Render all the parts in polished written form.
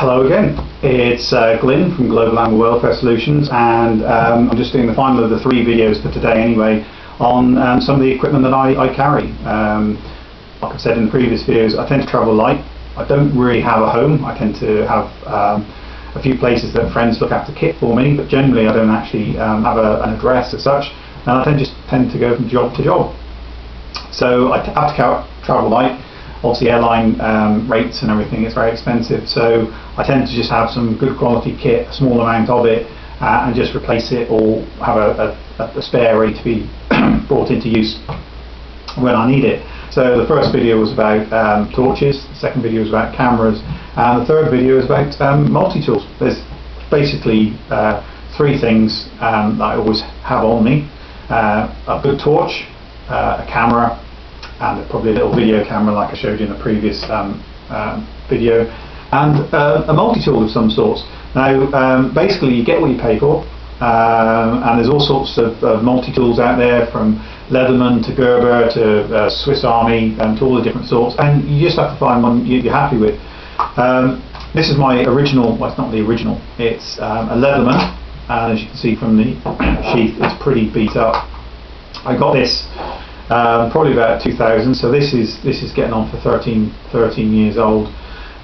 Hello again, it's Glyn from Global Animal Welfare Solutions, and I'm just doing the final of the 3 videos for today anyway on some of the equipment that I carry. Like I've said in the previous videos, I tend to travel light. I don't really have a home. I tend to have a few places that friends look after kit for me, but generally I don't actually have an address as such, and I tend to go from job to job. So I have to travel light. Obviously airline rates and everything is very expensive, so I tend to just have some good quality kit, a small amount of it, and just replace it or have a spare ready to be brought into use when I need it. So the first video was about torches, the second video was about cameras, and the third video is about multi-tools. There's basically 3 things that I always have on me: a good torch, a camera, and probably a little video camera like I showed you in the previous video, and a multi-tool of some sort. Now basically you get what you pay for, and there's all sorts of multi-tools out there, from Leatherman to Gerber to Swiss Army, and to all the different sorts, and you just have to find one you're happy with. This is my original, well, it's not the original, it's a Leatherman, and as you can see from the sheath, it's pretty beat up. I got this probably about 2000, so this is getting on for 13 years old,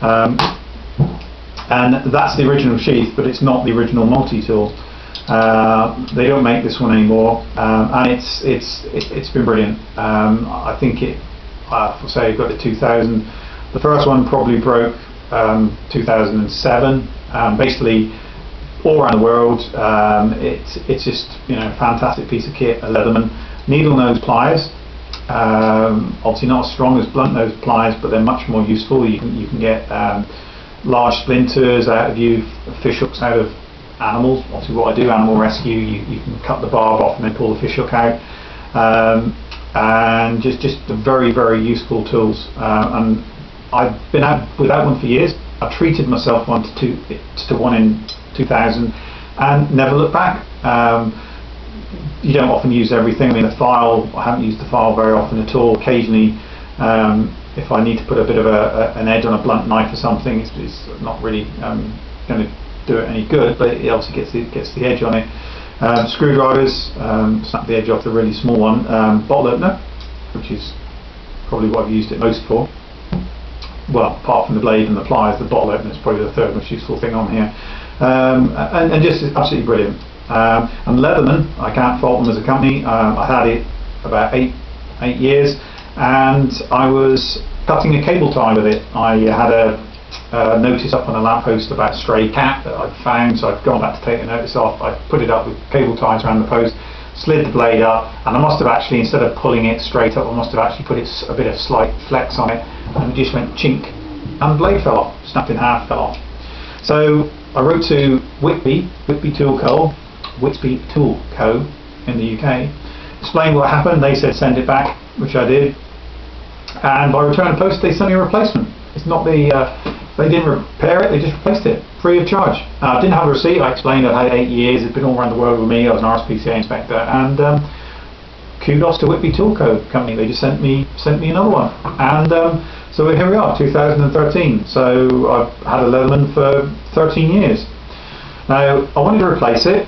and that's the original sheath, but it's not the original multi-tool. They don't make this one anymore, and it's been brilliant. I think I'll say I got it 2000. The first one probably broke 2007. Basically all around the world, it's just, you know, a fantastic piece of kit, a Leatherman. Needle nose pliers, obviously not as strong as blunt nose pliers, but they're much more useful. You can get large splinters out of fish hooks out of animals. Obviously what I do, animal rescue, you can cut the barb off and then pull the fish hook out, and just very, very useful tools. And I've been out without one for years. I treated myself one to one in 2000 and never looked back. You don't often use everything. I mean, the file, I haven't used the file very often at all. Occasionally, if I need to put a bit of an edge on a blunt knife or something, it's not really going to do it any good, but it obviously gets the edge on it. Screwdrivers, snap the edge off the really small one. Bottle opener, which is probably what I've used it most for. Well, apart from the blade and the pliers, the bottle opener is probably the third most useful thing on here, and just absolutely brilliant. And Leatherman, I can't fault them as a company. I had it about 8 years, and I was cutting a cable tie with it. I had a notice up on a lamppost about a stray cat that I'd found, so I'd gone back to take the notice off. I put it up with cable ties around the post, slid the blade up, and I must have actually, instead of pulling it straight up, I must have actually put a bit of slight flex on it, and it just went chink, and the blade fell off, snapped in half, fell off. So I wrote to Whitby Tool Co. in the UK, explained what happened. They said send it back, which I did, and by return of post they sent me a replacement. It's not they didn't repair it, they just replaced it free of charge. I didn't have a receipt. I explained I'd had it 8 years, it'd been all around the world with me, I was an RSPCA inspector, and kudos to Whitby Tool Co. company, they just sent me another one, and so here we are, 2013. So I've had a Leatherman for 13 years. Now I wanted to replace it,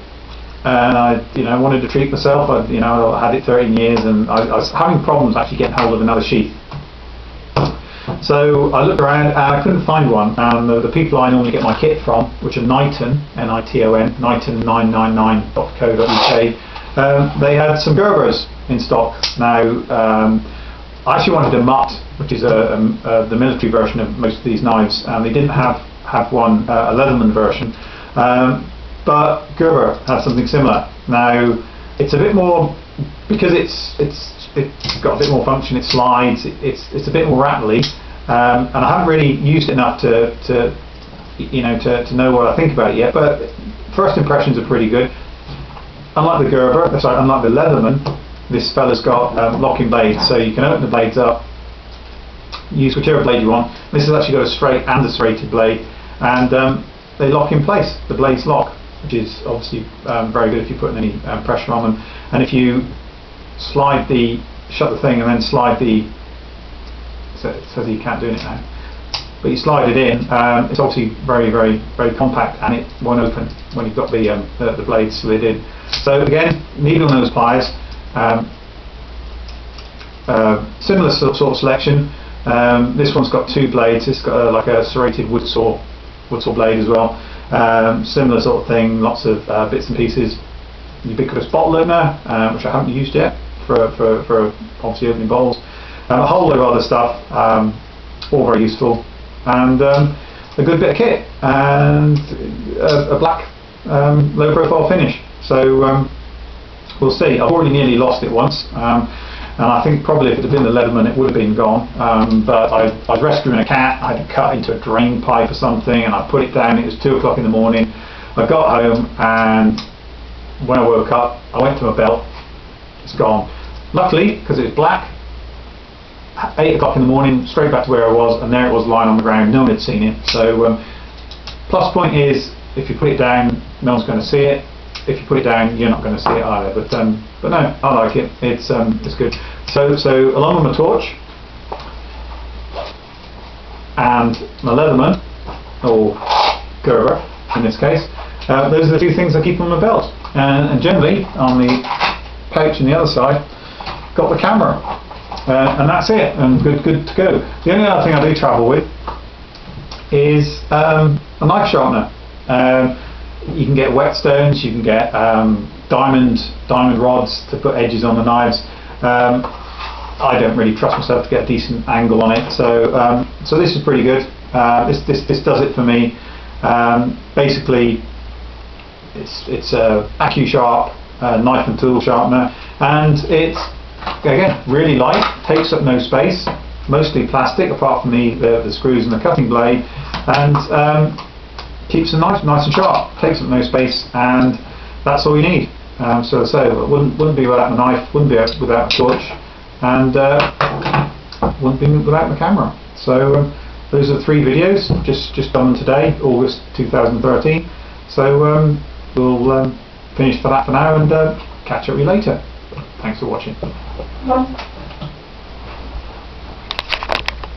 and I wanted to treat myself. I had it 13 years, and I was having problems actually getting hold of another sheath. So I looked around and I couldn't find one, and the people I normally get my kit from, which are Niton, Niton, Niton999.co.uk, they had some Gerbers in stock. Now I actually wanted a Mutt, which is the military version of most of these knives, and they didn't have one, a Leatherman version. But Gerber has something similar. Now it's a bit more, because it's got a bit more function. It slides. It's a bit more rattly, and I haven't really used it enough to know what I think about it yet. But first impressions are pretty good. Unlike the unlike the Leatherman, this fella's got locking blades, so you can open the blades up, use whichever blade you want. This has actually got a straight and a serrated blade, and they lock in place. The blades lock, which is obviously very good if you're putting any pressure on them. And if you shut the thing and then slide the, so it says you can't do it now, but you slide it in. It's obviously very compact, and it won't open when you've got the blade slid in. So again, needle nose pliers, similar sort of selection. This one's got 2 blades. It's got like a serrated wood saw blade as well. Similar sort of thing, lots of bits and pieces. Ubiquitous bottle opener, which I haven't used yet for obviously opening bottles. A whole load of other stuff, all very useful, and a good bit of kit, and a black low profile finish. So we'll see. I've already nearly lost it once, and I think probably if it had been the Leatherman it would have been gone, but I was rescuing a cat. I had to cut into a drain pipe or something, and I put it down. It was 2 o'clock in the morning. I got home, and when I woke up I went to my belt. It's gone. Luckily, because it was black, 8 o'clock in the morning, straight back to where I was, and there it was lying on the ground. No one had seen it. So plus point is, if you put it down, no one's going to see it. If you put it down, you're not going to see it either. But no, I like it. It's good. So along with my torch and my Leatherman, or Gerber in this case, those are the 2 things I keep on my belt. And generally on the pouch on the other side, got the camera, and that's it. And good to go. The only other thing I do travel with is a knife sharpener. You can get whetstones, you can get diamond rods to put edges on the knives. I don't really trust myself to get a decent angle on it, so this is pretty good. This does it for me. Basically, it's a AccuSharp knife and tool sharpener, and it's again really light, takes up no space, mostly plastic apart from the screws and the cutting blade, and keeps the knife nice and sharp, takes up no space, and that's all you need. So it wouldn't be without the knife, wouldn't be without the torch, and wouldn't be without the camera. So those are the 3 videos just done today, August 2013. So we'll finish for that for now, and catch up with you later. Thanks for watching.